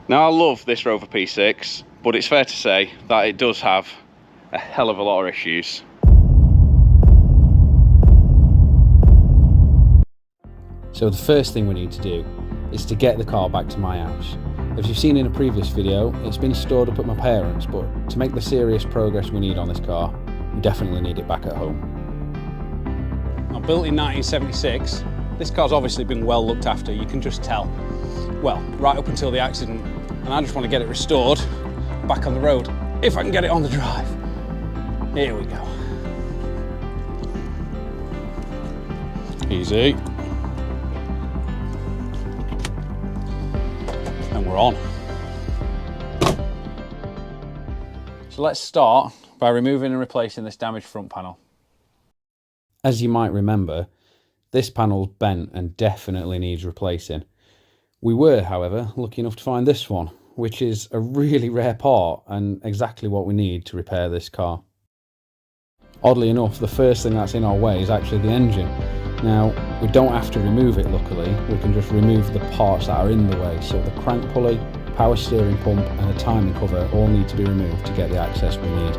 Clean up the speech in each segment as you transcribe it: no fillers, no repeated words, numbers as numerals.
Now, I love this Rover P6, but it's fair to say that it does have a hell of a lot of issues. So the first thing we need to do is to get the car back to my house. As you've seen in a previous video, it's been stored up at my parents', but to make the serious progress we need on this car, we definitely need it back at home. Now, built in 1976, this car's obviously been well looked after, you can just tell. Well, right up until the accident, and I just want to get it restored, back on the road, if I can get it on the drive. Here we go. Easy. And we're on. So let's start by removing and replacing this damaged front panel. As you might remember, this panel's bent and definitely needs replacing. We were, however, lucky enough to find this one, which is a really rare part and exactly what we need to repair this car. Oddly enough, the first thing that's in our way is actually the engine. Now, we don't have to remove it, luckily. We can just remove the parts that are in the way. So the crank pulley, power steering pump and the timing cover all need to be removed to get the access we need.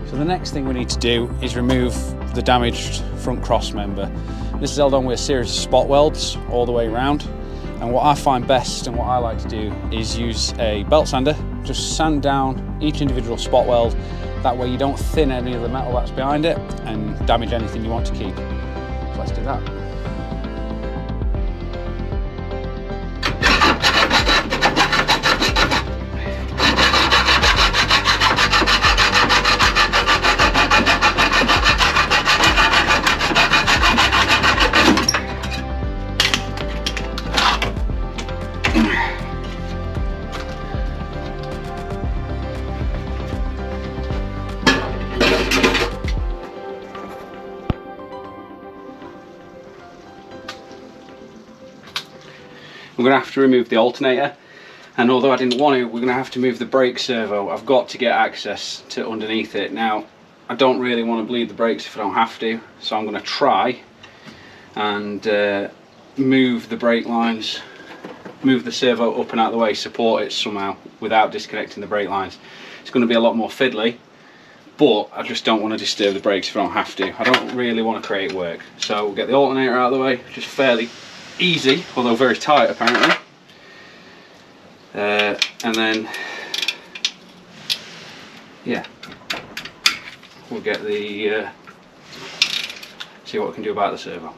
So the next thing we need to do is remove the damaged front cross member. This is held on with a series of spot welds all the way around. And what I find best and what I like to do is use a belt sander, just sand down each individual spot weld. That way you don't thin any of the metal that's behind it and damage anything you want to keep. So let's do that. We're going to have to remove the alternator, and although I didn't want to, we're going to have to move the brake servo. I've got to get access to underneath it. Now, I don't really want to bleed the brakes if I don't have to, so I'm going to try and move the brake lines, move the servo up and out of the way, support it somehow without disconnecting the brake lines. It's going to be a lot more fiddly, but I just don't want to disturb the brakes if I don't have to. I don't really want to create work. So we'll get the alternator out of the way, which is fairly easy, although very tight apparently. And then, yeah, we'll get the, see what we can do about the servo.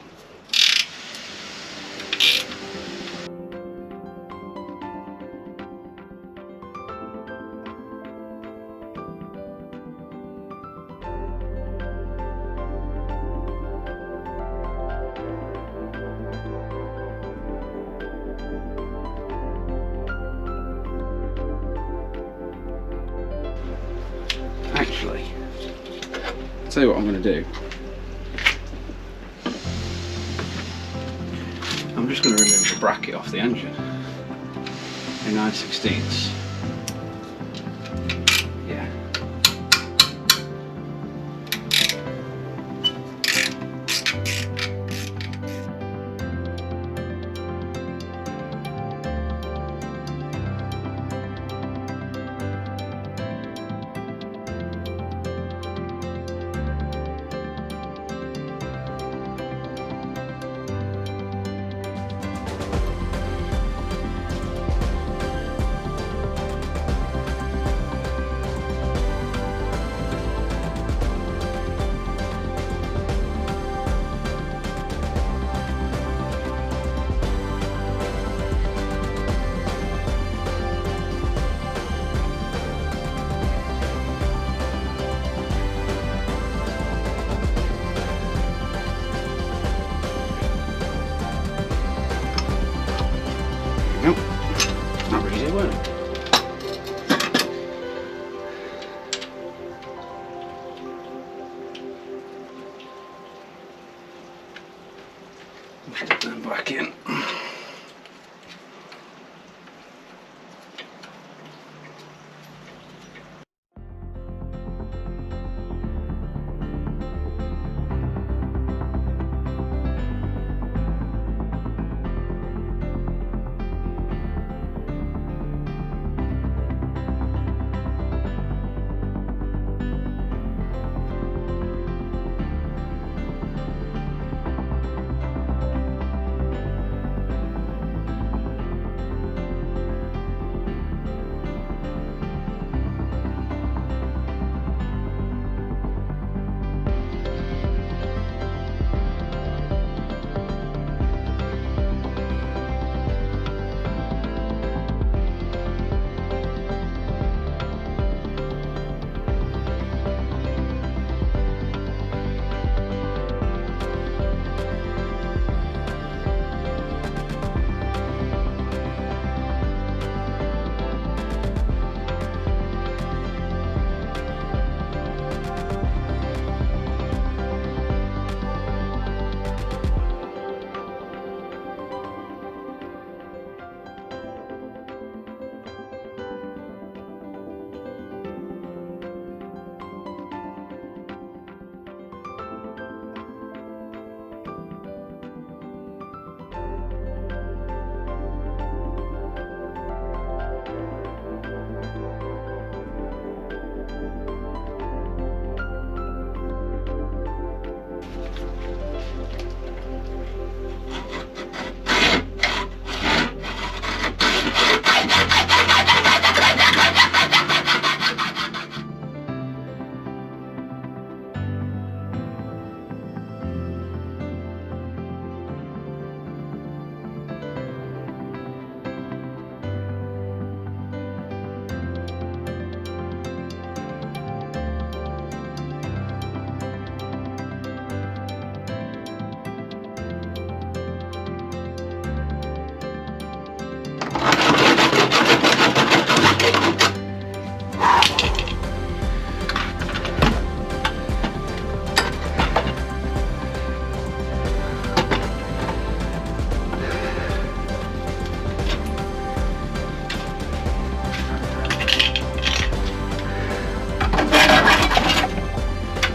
Actually, I'll tell you what I'm going to do. I'm just going to remove the bracket off the engine in 9/16. weren't they? Put them back in.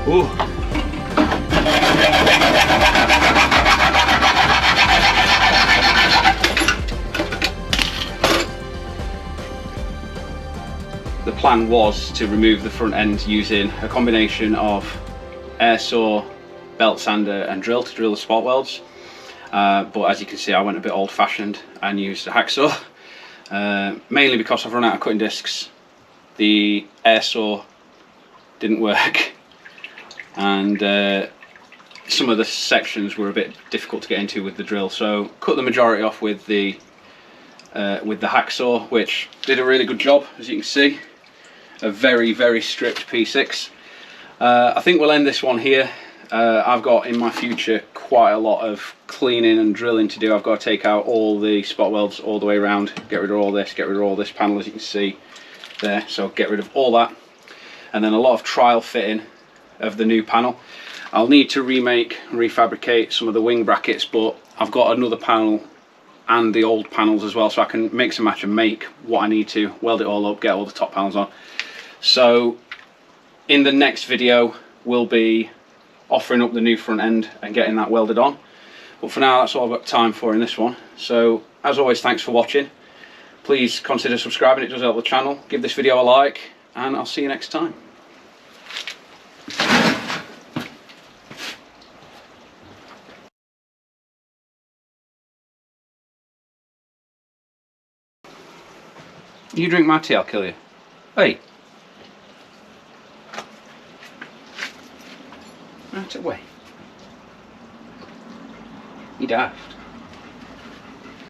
Ooh. The plan was to remove the front end using a combination of air saw, belt sander and drill to drill the spot welds. But as you can see, I went a bit old fashioned and used a hacksaw, mainly because I've run out of cutting discs. The air saw didn't work and some of the sections were a bit difficult to get into with the drill, so cut the majority off with the hacksaw, which did a really good job. As you can see, a very stripped P6. I think we'll end this one here. I've got in my future quite a lot of cleaning and drilling to do. I've got to take out all the spot welds all the way around, get rid of all this, get rid of all this panel, as you can see there, so get rid of all that, and then a lot of trial fitting of the new panel. I'll need to refabricate some of the wing brackets, but I've got another panel and the old panels as well, so I can mix and match and make what I need to, weld it all up, get all the top panels on. So in the next video we'll be offering up the new front end and getting that welded on, but for now that's all I've got time for in this one. So as always, thanks for watching. Please consider subscribing, it does help the channel. Give this video a like and I'll see you next time. You drink my tea, I'll kill you. Hey. Right away. You daft.